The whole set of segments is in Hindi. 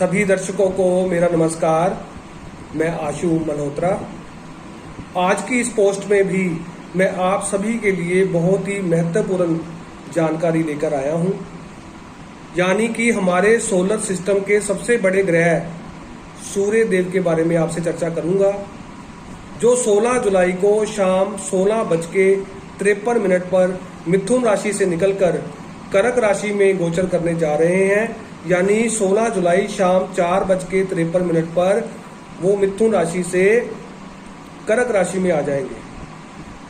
सभी दर्शकों को मेरा नमस्कार। मैं आशु मल्होत्रा। आज की इस पोस्ट में भी मैं आप सभी के लिए बहुत ही महत्वपूर्ण जानकारी लेकर आया हूं, यानी कि हमारे सोलर सिस्टम के सबसे बड़े ग्रह सूर्य देव के बारे में आपसे चर्चा करूंगा, जो 16 जुलाई को शाम 16:53 पर मिथुन राशि से निकलकर कर्क राशि में गोचर करने जा रहे हैं। यानी 16 जुलाई शाम 4:53 पर वो मिथुन राशि से कर्क राशि में आ जाएंगे।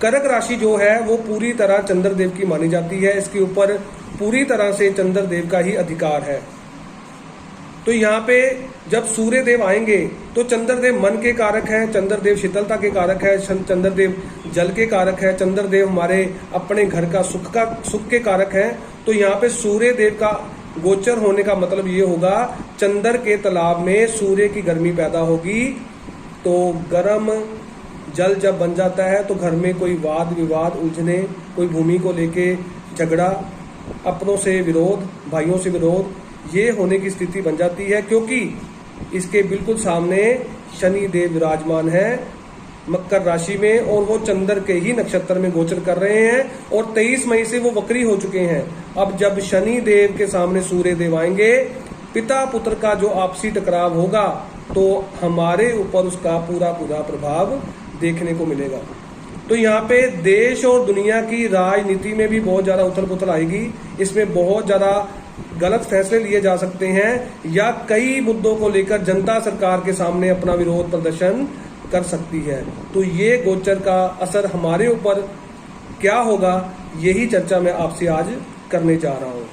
कर्क राशि जो है वो पूरी तरह चंद्रदेव की मानी जाती है। इसके ऊपर पूरी तरह से चंद्रदेव का ही अधिकार है। तो यहाँ पे जब सूर्य देव आएंगे तो चंद्रदेव मन के कारक है, चंद्रदेव शीतलता के कारक है, चंद्रदेव जल के कारक है, चंद्रदेव हमारे अपने घर का सुख के कारक है। तो यहाँ पे सूर्य देव का गोचर होने का मतलब ये होगा, चंद्र के तालाब में सूर्य की गर्मी पैदा होगी। तो गर्म जल जब बन जाता है तो घर में कोई वाद विवाद, उलझने, कोई भूमि को लेके झगड़ा, अपनों से विरोध, भाइयों से विरोध, ये होने की स्थिति बन जाती है, क्योंकि इसके बिल्कुल सामने शनि देव विराजमान है मकर राशि में, और वो चंद्र के ही नक्षत्र में गोचर कर रहे हैं। और 23 मई से वो वक्री हो चुके हैं। अब जब शनि देव के सामने सूर्य देव आएंगे, पिता पुत्र का जो आपसी टकराव होगा तो हमारे ऊपर उसका पूरा प्रभाव देखने को मिलेगा। तो यहाँ पे देश और दुनिया की राजनीति में भी बहुत ज्यादा उथल पुथल आएगी। इसमें बहुत ज्यादा गलत फैसले लिए जा सकते हैं, या कई मुद्दों को लेकर जनता सरकार के सामने अपना विरोध प्रदर्शन कर सकती है। तो ये गोचर का असर हमारे ऊपर क्या होगा, यही चर्चा मैं आपसे आज करने जा रहा हूं।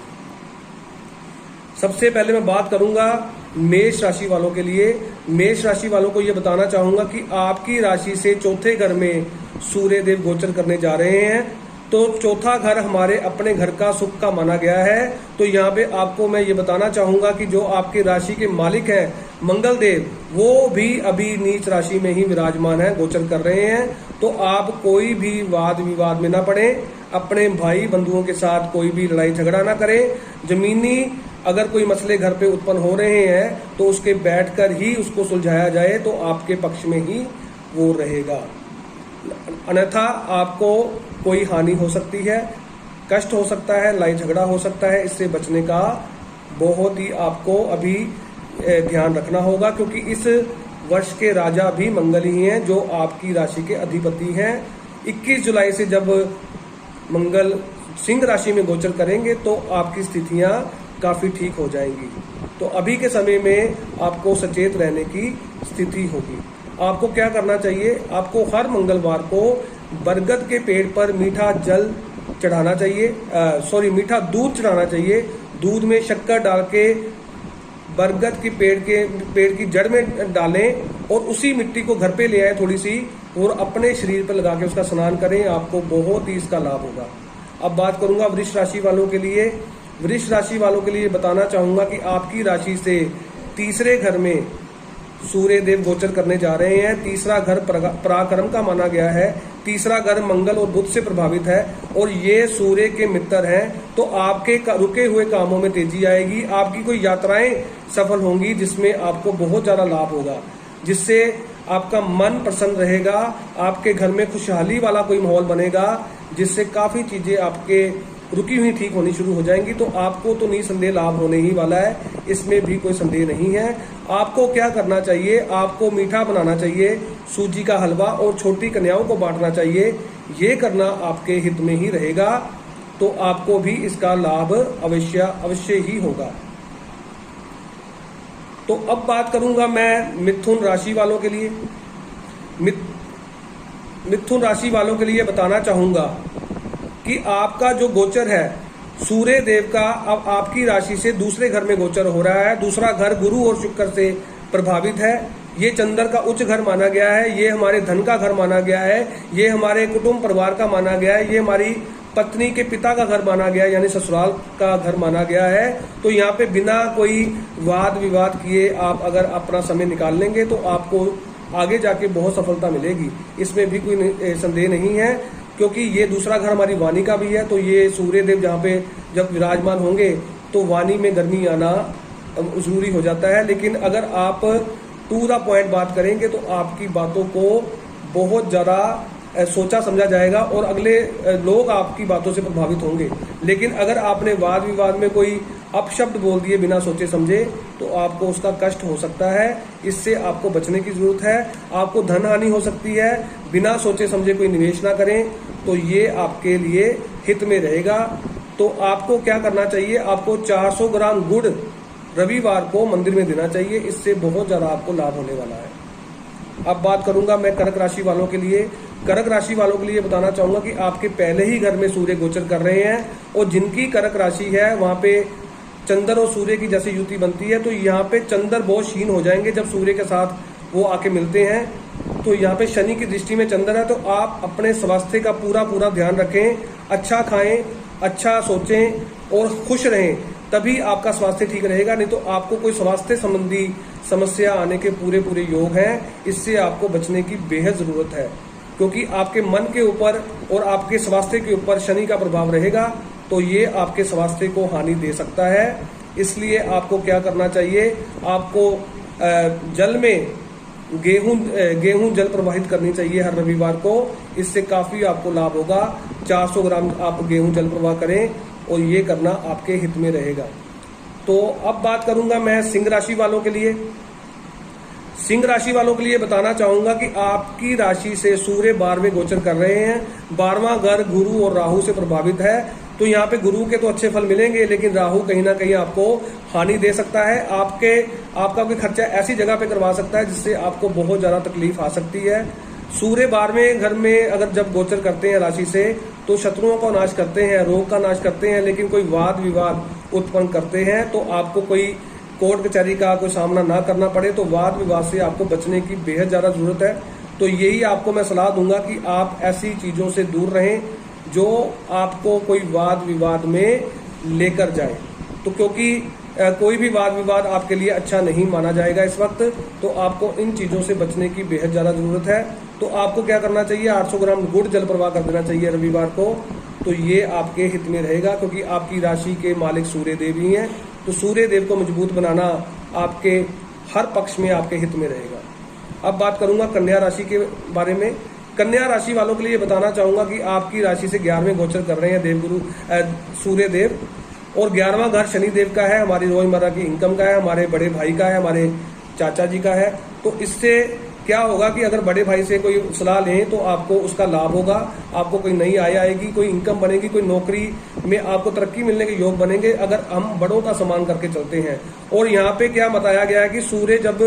सबसे पहले मैं बात करूंगा मेष राशि वालों के लिए। मेष राशि वालों को यह बताना चाहूंगा कि आपकी राशि से चौथे घर में सूर्य देव गोचर करने जा रहे हैं। तो चौथा घर हमारे अपने घर का सुख का माना गया है। तो यहाँ पे आपको मैं ये बताना चाहूंगा कि जो आपकी राशि के मालिक हैं मंगल देव, वो भी अभी नीच राशि में ही विराजमान है, गोचर कर रहे हैं। तो आप कोई भी वाद विवाद में ना पड़े, अपने भाई बंधुओं के साथ कोई भी लड़ाई झगड़ा ना करें। जमीनी अगर कोई मसले घर पे उत्पन्न हो रहे हैं तो उसके बैठकर ही उसको सुलझाया जाए, तो आपके पक्ष में ही वो रहेगा। अन्यथा आपको कोई हानि हो सकती है, कष्ट हो सकता है, लड़ाई झगड़ा हो सकता है। इससे बचने का बहुत ही आपको अभी ध्यान रखना होगा, क्योंकि इस वर्ष के राजा भी मंगल ही हैं, जो आपकी राशि के अधिपति हैं। 21 जुलाई से जब मंगल सिंह राशि में गोचर करेंगे तो आपकी स्थितियां काफी ठीक हो जाएंगी। तो अभी के समय में आपको सचेत रहने की स्थिति होगी। आपको क्या करना चाहिए, आपको हर मंगलवार को बरगद के पेड़ पर मीठा जल चढ़ाना चाहिए, मीठा दूध चढ़ाना चाहिए। दूध में शक्कर डाल के बरगद की पेड़ की जड़ में डालें, और उसी मिट्टी को घर पे ले आए थोड़ी सी, और अपने शरीर पर लगा के उसका स्नान करें। आपको बहुत ही इसका लाभ होगा। अब बात करूंगा वृष राशि वालों के लिए। वृष राशि वालों के लिए बताना चाहूंगा कि आपकी राशि से तीसरे घर में सूर्य देव गोचर करने जा रहे हैं। तीसरा घर पराक्रम का माना गया है। तीसरा घर मंगल और बुध से प्रभावित है, और ये सूर्य के मित्र हैं। तो आपके रुके हुए कामों में तेजी आएगी। आपकी कोई यात्राएं सफल होंगी, जिसमें आपको बहुत ज्यादा लाभ होगा, जिससे आपका मन प्रसन्न रहेगा। आपके घर में खुशहाली वाला कोई माहौल बनेगा, जिससे काफी चीजें आपके रुकी हुई ठीक होनी शुरू हो जाएंगी। तो आपको तो निसंदेह लाभ होने ही वाला है, इसमें भी कोई संदेह नहीं है। आपको क्या करना चाहिए, आपको मीठा बनाना चाहिए, सूजी का हलवा, और छोटी कन्याओं को बांटना चाहिए। ये करना आपके हित में ही रहेगा। तो आपको भी इसका लाभ अवश्य ही होगा। तो अब बात करूंगा मैं मिथुन राशि वालों के लिए। मिथुन राशि वालों के लिए बताना चाहूंगा कि आपका जो गोचर है सूर्य देव का, अब आपकी राशि से दूसरे घर में गोचर हो रहा है। दूसरा घर गुरु और शुक्र से प्रभावित है। ये चंद्र का उच्च घर माना गया है, ये हमारे धन का घर माना गया है, ये हमारे कुटुंब परिवार का माना गया है, ये हमारी पत्नी के पिता का घर माना गया है, यानी ससुराल का घर माना गया है। तो यहाँ पे बिना कोई वाद विवाद किए आप अगर अपना समय निकाल लेंगे तो आपको आगे जाके बहुत सफलता मिलेगी। इसमें भी कोई संदेह नहीं है, क्योंकि ये दूसरा घर हमारी वाणी का भी है। तो ये सूर्य देव जहाँ पे जब विराजमान होंगे तो वाणी में गर्मी आना जरूरी हो जाता है। लेकिन अगर आप टू द पॉइंट बात करेंगे तो आपकी बातों को बहुत ज़्यादा सोचा समझा जाएगा और अगले लोग आपकी बातों से प्रभावित होंगे। लेकिन अगर आपने वाद विवाद में कोई अपशब्द बोल दिए बिना सोचे समझे तो आपको उसका कष्ट हो सकता है। इससे आपको बचने की जरूरत है। आपको धन हानि हो सकती है। बिना सोचे समझे कोई निवेश ना करें, तो ये आपके लिए हित में रहेगा। तो आपको क्या करना चाहिए, आपको 400 ग्राम गुड़ रविवार को मंदिर में देना चाहिए। इससे बहुत ज्यादा आपको लाभ होने वाला है। अब बात करूंगा मैं कर्क राशि वालों के लिए। कर्क राशि वालों के लिए बताना चाहूंगा कि आपके पहले ही घर में सूर्य गोचर कर रहे हैं और जिनकी कर्क राशि है वहां पे चंद्र और सूर्य की जैसे युति बनती है, तो यहाँ पे चंद्र बहुत क्षीण हो जाएंगे जब सूर्य के साथ वो आके मिलते हैं। तो यहाँ पे शनि की दृष्टि में चंद्र है, तो आप अपने स्वास्थ्य का पूरा ध्यान रखें, अच्छा खाएं, अच्छा सोचें और खुश रहें, तभी आपका स्वास्थ्य ठीक रहेगा। नहीं तो आपको कोई स्वास्थ्य संबंधी समस्या आने के पूरे योग हैं। इससे आपको बचने की बेहद जरूरत है, क्योंकि आपके मन के ऊपर और आपके स्वास्थ्य के ऊपर शनि का प्रभाव रहेगा, तो ये आपके स्वास्थ्य को हानि दे सकता है। इसलिए आपको क्या करना चाहिए, आपको जल में गेहूं जल प्रवाहित करनी चाहिए हर रविवार को। इससे काफी आपको लाभ होगा। 400 ग्राम आप गेहूं जल प्रवाह करें और ये करना आपके हित में रहेगा। तो अब बात करूंगा मैं सिंह राशि वालों के लिए। सिंह राशि वालों के लिए बताना चाहूंगा कि आपकी राशि से सूर्य 12वें गोचर कर रहे हैं। 12वां घर गुरु और राहु से प्रभावित है। तो यहाँ पे गुरु के तो अच्छे फल मिलेंगे, लेकिन राहु कहीं ना कहीं आपको हानि दे सकता है। आपका कोई खर्चा ऐसी जगह पे करवा सकता है जिससे आपको बहुत ज्यादा तकलीफ आ सकती है। सूर्य 12वें घर में अगर जब गोचर करते हैं राशि से, तो शत्रुओं का नाश करते हैं, रोग का नाश करते हैं। लेकिन कोई वाद विवाद उत्पन्न करते हैं तो आपको कोई कोर्ट कचहरी का कोई सामना ना करना पड़े। तो वाद विवाद से आपको बचने की बेहद ज्यादा जरूरत है। तो यही आपको मैं सलाह दूंगा कि आप ऐसी चीजों से दूर रहें जो आपको कोई वाद विवाद में लेकर जाए। तो क्योंकि कोई भी वाद विवाद आपके लिए अच्छा नहीं माना जाएगा इस वक्त, तो आपको इन चीजों से बचने की बेहद ज्यादा जरूरत है। तो आपको क्या करना चाहिए, 800 ग्राम गुड़ जल प्रवाह कर देना चाहिए रविवार को। तो ये आपके हित में रहेगा, क्योंकि आपकी राशि के मालिक सूर्य देव ही हैं। तो सूर्य देव को मजबूत बनाना आपके हर पक्ष में आपके हित में रहेगा। अब बात करूंगा कन्या राशि के बारे में। कन्या राशि वालों के लिए बताना चाहूंगा कि आपकी राशि से 11वें गोचर कर रहे हैं देवगुरु सूर्य देव, और 11वां घर शनि देव का है, हमारी रोजमर्रा की इनकम का है, हमारे बड़े भाई का है, हमारे चाचा जी का है। तो इससे क्या होगा कि अगर बड़े भाई से कोई सलाह लें तो आपको उसका लाभ होगा। आपको कोई नई आय आएगी, कोई इनकम बनेगी, कोई नौकरी में आपको तरक्की मिलने के योग बनेंगे अगर हम बड़ों का सम्मान करके चलते हैं। और यहाँ पे क्या बताया गया है कि सूर्य जब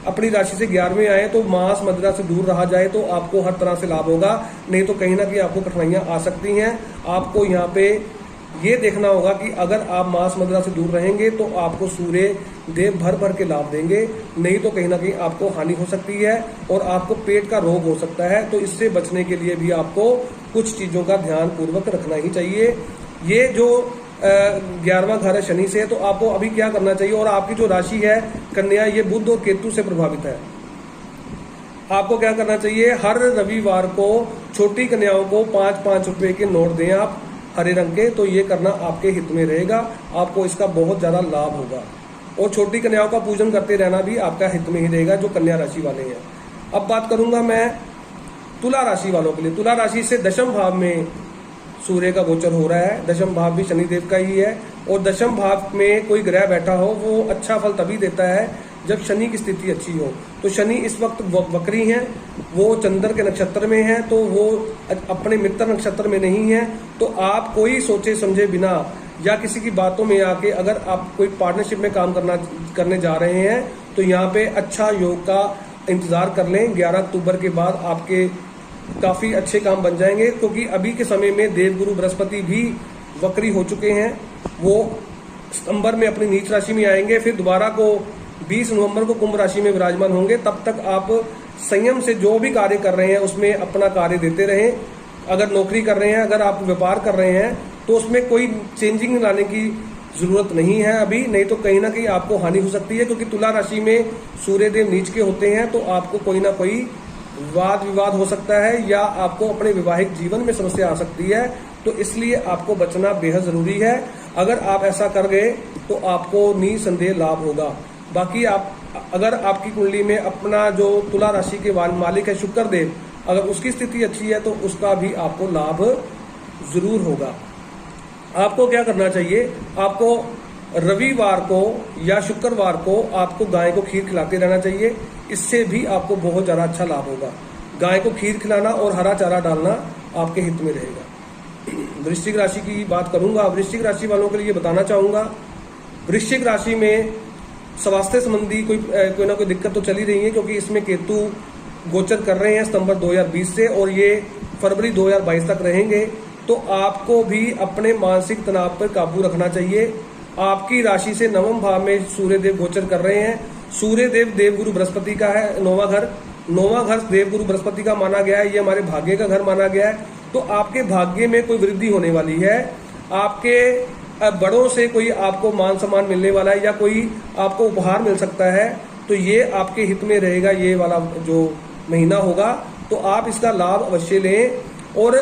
अपनी राशि से 11वें आए तो मांस मदिरा से दूर रहा जाए तो आपको हर तरह से लाभ होगा। नहीं तो कहीं ना कहीं आपको कठिनाइयां आ सकती हैं। आपको यहाँ पे ये देखना होगा कि अगर आप मांस मदिरा से दूर रहेंगे तो आपको सूर्य देव भर के लाभ देंगे, नहीं तो कहीं ना कहीं आपको हानि हो सकती है और आपको पेट का रोग हो सकता है। तो इससे बचने के लिए भी आपको कुछ चीजों का ध्यान पूर्वक रखना ही चाहिए। ये जो 11वां घर है शनि से, तो आपको अभी क्या करना चाहिए, और आपकी जो राशि है कन्या, ये बुध और केतु से प्रभावित है। आपको क्या करना चाहिए, हर रविवार को छोटी कन्याओं को 5-5 रुपए के नोट दें आप हरे रंग के। तो ये करना आपके हित में रहेगा, आपको इसका बहुत ज्यादा लाभ होगा। और छोटी कन्याओं का पूजन करते रहना भी आपका हित में ही रहेगा जो कन्या राशि वाले हैं। अब बात करूंगा मैं तुला राशि वालों के लिए। तुला राशि से 10वें भाव में सूर्य का गोचर हो रहा है। 10वां भाव भी शनिदेव का ही है, और 10वें भाव में कोई ग्रह बैठा हो वो अच्छा फल तभी देता है जब शनि की स्थिति अच्छी हो। तो शनि इस वक्त वक्री हैं, वो चंद्र के नक्षत्र में हैं, तो वो अपने मित्र नक्षत्र में नहीं है। तो आप कोई सोचे समझे बिना या किसी की बातों में आके अगर आप कोई पार्टनरशिप में काम करने जा रहे हैं तो यहाँ पे अच्छा योग का इंतजार कर लें। 11 अक्टूबर के बाद आपके काफी अच्छे काम बन जाएंगे, क्योंकि अभी के समय में देवगुरु बृहस्पति भी वक्री हो चुके हैं। वो सितंबर में अपनी नीच राशि में आएंगे, फिर दोबारा को 20 नवंबर को कुंभ राशि में विराजमान होंगे। तब तक आप संयम से जो भी कार्य कर रहे हैं उसमें अपना कार्य देते रहें। अगर नौकरी कर रहे हैं, अगर आप व्यापार कर रहे हैं, तो उसमें कोई चेंजिंग लाने की जरूरत नहीं है अभी, नहीं तो कहीं ना कहीं आपको हानि हो सकती है। क्योंकि तुला राशि में सूर्य देव नीच के होते हैं, तो आपको कोई ना कोई वाद विवाद हो सकता है या आपको अपने वैवाहिक जीवन में समस्या आ सकती है। तो इसलिए आपको बचना बेहद जरूरी है। अगर आप ऐसा कर गए तो आपको निसंदेह लाभ होगा। बाकी आप अगर आपकी कुंडली में अपना जो तुला राशि के मालिक है शुक्र देव, अगर उसकी स्थिति अच्छी है तो उसका भी आपको लाभ जरूर होगा। आपको क्या करना चाहिए, आपको रविवार को या शुक्रवार को आपको गाय को खीर खिलाते रहना चाहिए। इससे भी आपको बहुत ज़्यादा अच्छा लाभ होगा। गाय को खीर खिलाना और हरा चारा डालना आपके हित में रहेगा। वृश्चिक राशि की बात करूंगा। वृश्चिक राशि वालों के लिए बताना चाहूंगा, वृश्चिक राशि में स्वास्थ्य संबंधी कोई ना कोई दिक्कत तो चली रही है, क्योंकि इसमें केतु गोचर कर रहे हैं सितंबर 2020 से और ये फरवरी 2022 तक रहेंगे। तो आपको भी अपने मानसिक तनाव पर काबू रखना चाहिए। आपकी राशि से नवम भाव में सूर्य देव गोचर कर रहे हैं। सूर्य देव देवगुरु बृहस्पति का है नौवां घर देवगुरु बृहस्पति का माना गया है। ये हमारे भाग्य का घर माना गया है। तो आपके भाग्य में कोई वृद्धि होने वाली है। आपके बड़ों से कोई आपको मान सम्मान मिलने वाला है या कोई आपको उपहार मिल सकता है। तो ये आपके हित में रहेगा, ये वाला जो महीना होगा। तो आप इसका लाभ अवश्य लें। और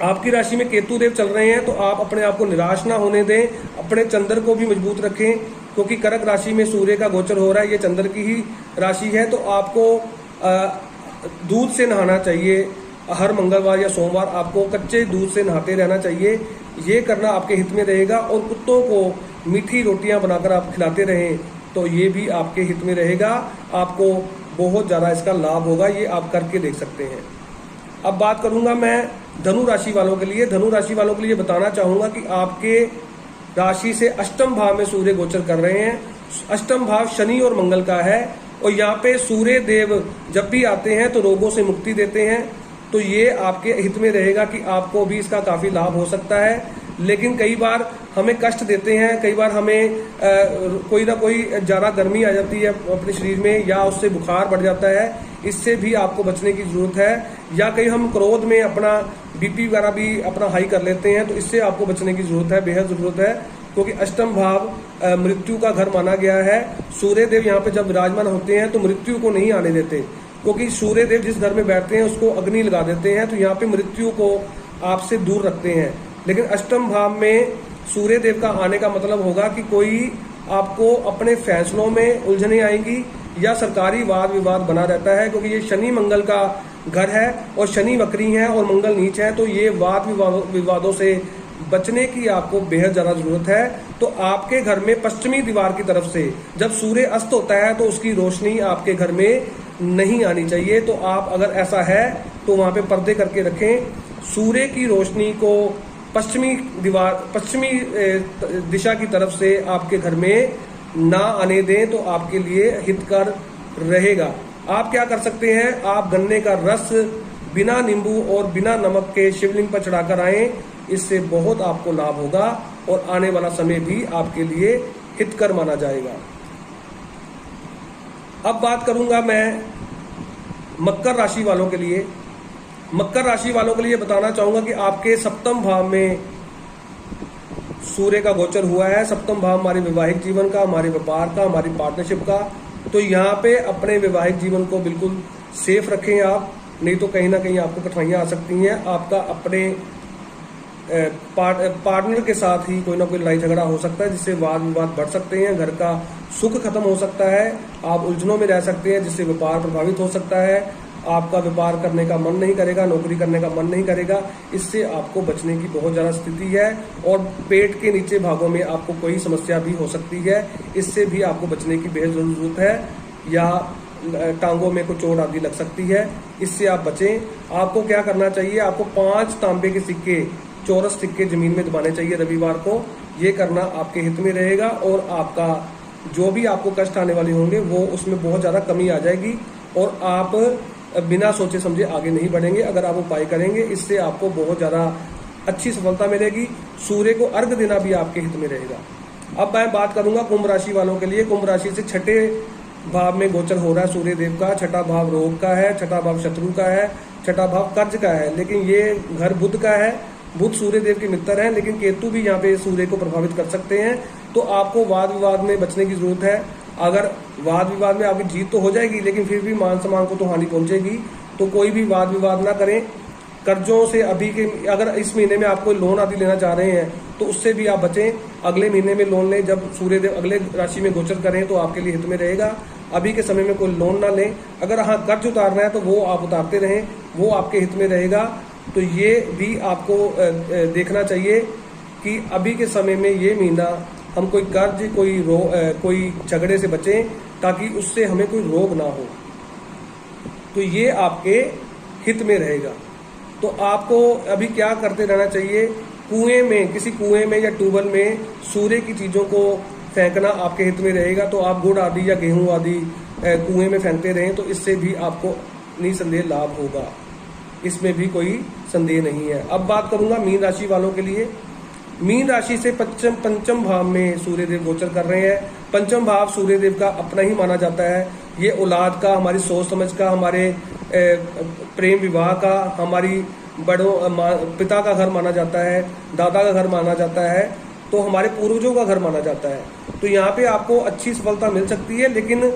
आपकी राशि में केतु देव चल रहे हैं, तो आप अपने आप को निराश ना होने दें। अपने चंद्र को भी मजबूत रखें, क्योंकि कर्क राशि में सूर्य का गोचर हो रहा है, ये चंद्र की ही राशि है। तो आपको दूध से नहाना चाहिए। हर मंगलवार या सोमवार आपको कच्चे दूध से नहाते रहना चाहिए। ये करना आपके हित में रहेगा। और कुत्तों को मीठी रोटियां बनाकर आप खिलाते रहें, तो ये भी आपके हित में रहेगा। आपको बहुत ज़्यादा इसका लाभ होगा। ये आप करके देख सकते हैं। अब बात करूंगा मैं धनु राशि वालों के लिए। धनु राशि वालों के लिए बताना चाहूंगा कि आपके राशि से अष्टम भाव में सूर्य गोचर कर रहे हैं। अष्टम भाव शनि और मंगल का है। और यहाँ पे सूर्य देव जब भी आते हैं तो रोगों से मुक्ति देते हैं। तो ये आपके हित में रहेगा कि आपको भी इसका काफी लाभ हो सकता है। लेकिन कई बार हमें कष्ट देते हैं, कई बार हमें कोई ना कोई ज्यादा गर्मी आ जाती है अपने शरीर में, या उससे बुखार बढ़ जाता है। इससे भी आपको बचने की जरूरत है। या कहीं हम क्रोध में अपना बीपी वगैरह भी अपना हाई कर लेते हैं, तो इससे आपको बचने की जरूरत है, बेहद जरूरत है। क्योंकि अष्टम भाव मृत्यु का घर माना गया है। सूर्य देव यहाँ पे जब विराजमान होते हैं तो मृत्यु को नहीं आने देते, क्योंकि सूर्य देव जिस घर में बैठते हैं उसको अग्नि लगा देते हैं। तो यहाँ पे मृत्यु को आपसे दूर रखते हैं। लेकिन अष्टम भाव में सूर्य देव का आने का मतलब होगा कि कोई आपको अपने फैसलों में उलझने आएंगी या सरकारी वाद विवाद बना रहता है, क्योंकि ये शनि मंगल का घर है और शनि वक्री है और मंगल नीच है। तो ये वाद विवादों से बचने की आपको बेहद ज्यादा जरूरत है। तो आपके घर में पश्चिमी दीवार की तरफ से जब सूर्य अस्त होता है तो उसकी रोशनी आपके घर में नहीं आनी चाहिए। तो आप अगर ऐसा है तो वहां पे पर्दे करके रखें। सूर्य की रोशनी को पश्चिमी दिशा की तरफ से आपके घर में ना आने दें, तो आपके लिए हितकर रहेगा। आप क्या कर सकते हैं, आप गन्ने का रस बिना नींबू और बिना नमक के शिवलिंग पर चढ़ाकर आएं। इससे बहुत आपको लाभ होगा और आने वाला समय भी आपके लिए हितकर माना जाएगा। अब बात करूंगा मैं मकर राशि वालों के लिए। मकर राशि वालों के लिए बताना चाहूंगा कि आपके सप्तम भाव में सूर्य का गोचर हुआ है। सप्तम भाव हमारे वैवाहिक जीवन का, हमारे व्यापार का, हमारी पार्टनरशिप का। तो यहाँ पे अपने वैवाहिक जीवन को बिल्कुल सेफ रखें आप, नहीं तो कहीं ना कहीं आपको कठिनाइयां आ सकती हैं। आपका अपने पार्टनर के साथ ही कोई ना कोई लड़ाई झगड़ा हो सकता है, जिससे वाद विवाद बढ़ सकते हैं। घर का सुख खत्म हो सकता है। आप उलझनों में रह सकते हैं, जिससे व्यापार प्रभावित हो सकता है। आपका व्यापार करने का मन नहीं करेगा, नौकरी करने का मन नहीं करेगा। इससे आपको बचने की बहुत ज़्यादा स्थिति है। और पेट के नीचे भागों में आपको कोई समस्या भी हो सकती है। इससे भी आपको बचने की बेहद जरूरत है। या टांगों में कोई चोट आदि लग सकती है, इससे आप बचें। आपको क्या करना चाहिए, आपको 5 तांबे के सिक्के, चौरस सिक्के जमीन में दबाने चाहिए रविवार को। ये करना आपके हित में रहेगा और आपका जो भी आपको कष्ट आने वाले होंगे वो उसमें बहुत ज़्यादा कमी आ जाएगी और आप बिना सोचे समझे आगे नहीं बढ़ेंगे। अगर आप उपाय करेंगे, इससे आपको बहुत ज़्यादा अच्छी सफलता मिलेगी। सूर्य को अर्घ देना भी आपके हित में रहेगा। अब मैं बात करूंगा कुंभ राशि वालों के लिए। कुंभ राशि से छठे भाव में गोचर हो रहा है सूर्य देव का। छठा भाव रोग का है, छठा भाव शत्रु का है, छठा भाव कर्ज का है। लेकिन ये घर बुध का है। बुध सूर्य देव के मित्र हैं, लेकिन केतु भी यहाँ पे सूर्य को प्रभावित कर सकते हैं। तो आपको वाद विवाद में बचने की जरूरत है। अगर वाद विवाद में आपकी जीत तो हो जाएगी, लेकिन फिर भी मान सम्मान को तो हानि पहुंचेगी। तो कोई भी वाद विवाद ना करें। कर्जों से अभी के, अगर इस महीने में आप कोई लोन आदि लेना चाह रहे हैं तो उससे भी आप बचें। अगले महीने में लोन लें, जब सूर्यदेव अगले राशि में गोचर करें तो आपके लिए हित में रहेगा। अभी के समय में कोई लोन ना लें। अगर हाँ कर्ज उतारना है तो वो आप उतारते रहें, वो आपके हित में रहेगा। तो ये भी आपको देखना चाहिए कि अभी के समय में ये महीना हम कोई कर्ज, कोई झगड़े से बचें, ताकि उससे हमें कोई रोग ना हो। तो ये आपके हित में रहेगा। तो आपको अभी क्या करते रहना चाहिए, कुएं में, किसी कुएं में या ट्यूबवेल में सूर्य की चीज़ों को फेंकना आपके हित में रहेगा। तो आप गुड़ आदि या गेहूं आदि कुएं में फेंकते रहें, तो इससे भी आपको निसंदेह लाभ होगा, इसमें भी कोई संदेह नहीं है। अब बात करूंगा मीन राशि वालों के लिए। मीन राशि से पंचम भाव में सूर्यदेव गोचर कर रहे हैं। पंचम भाव सूर्यदेव का अपना ही माना जाता है। ये औलाद का, हमारी सोच समझ का, हमारे प्रेम विवाह का, हमारी बड़ों पिता का घर माना जाता है, दादा का घर माना जाता है, तो हमारे पूर्वजों का घर माना जाता है। तो यहाँ पे आपको अच्छी सफलता मिल सकती है। लेकिन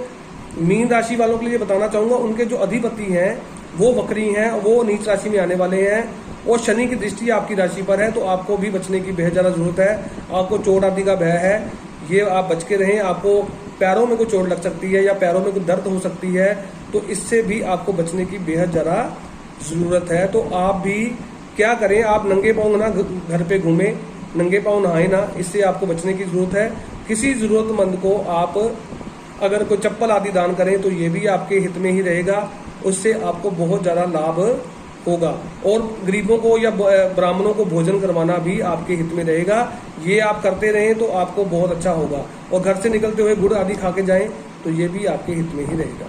मीन राशि वालों के लिए बताना चाहूंगा, उनके जो अधिपति हैं वो वक्री हैं, वो नीच राशि में आने वाले हैं और शनि की दृष्टि आपकी राशि पर है। तो आपको भी बचने की बेहद ज्यादा जरूरत है। आपको चोट आदि का भय है, ये आप बच के रहें। आपको पैरों में कोई चोट लग सकती है या पैरों में कोई दर्द हो सकती है, तो इससे भी आपको बचने की बेहद ज्यादा जरूरत है। तो आप भी क्या करें, आप नंगे पांव ना घर पे घूमें, नंगे पांव नहाए ना, इससे आपको बचने की जरूरत है। किसी जरूरतमंद को आप अगर कोई चप्पल आदि दान करें तो ये भी आपके हित में ही रहेगा, उससे आपको बहुत ज्यादा लाभ होगा। और गरीबों को या ब्राह्मणों को भोजन करवाना भी आपके हित में रहेगा। ये आप करते रहें तो आपको बहुत अच्छा होगा। और घर से निकलते हुए गुड़ आदि खा के जाएं तो ये भी आपके हित में ही रहेगा।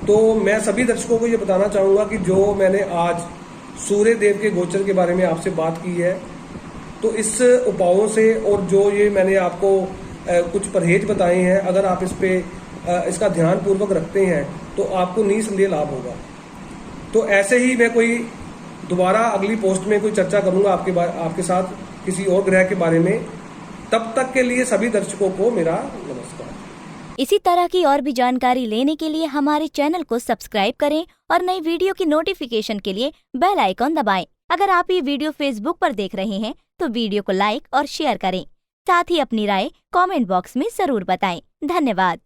तो मैं सभी दर्शकों को ये बताना चाहूंगा कि जो मैंने आज सूर्य देव के गोचर के बारे में आपसे बात की है, तो इस उपायों से और जो ये मैंने आपको कुछ परहेज बताए हैं, अगर आप इस पे इसका ध्यान पूर्वक रखते हैं तो आपको निसंदेह लाभ होगा। तो ऐसे ही मैं कोई दोबारा अगली पोस्ट में कोई चर्चा करूंगा आपके साथ किसी और ग्रह के बारे में। तब तक के लिए सभी दर्शकों को मेरा नमस्कार। इसी तरह की और भी जानकारी लेने के लिए हमारे चैनल को सब्सक्राइब करें और नई वीडियो की नोटिफिकेशन के लिए बेल आइकॉन दबाएं। अगर आप ये वीडियो फेसबुक पर देख रहे हैं तो वीडियो को लाइक और शेयर करें। साथ ही अपनी राय कमेंट बॉक्स में जरूर बताएं। धन्यवाद।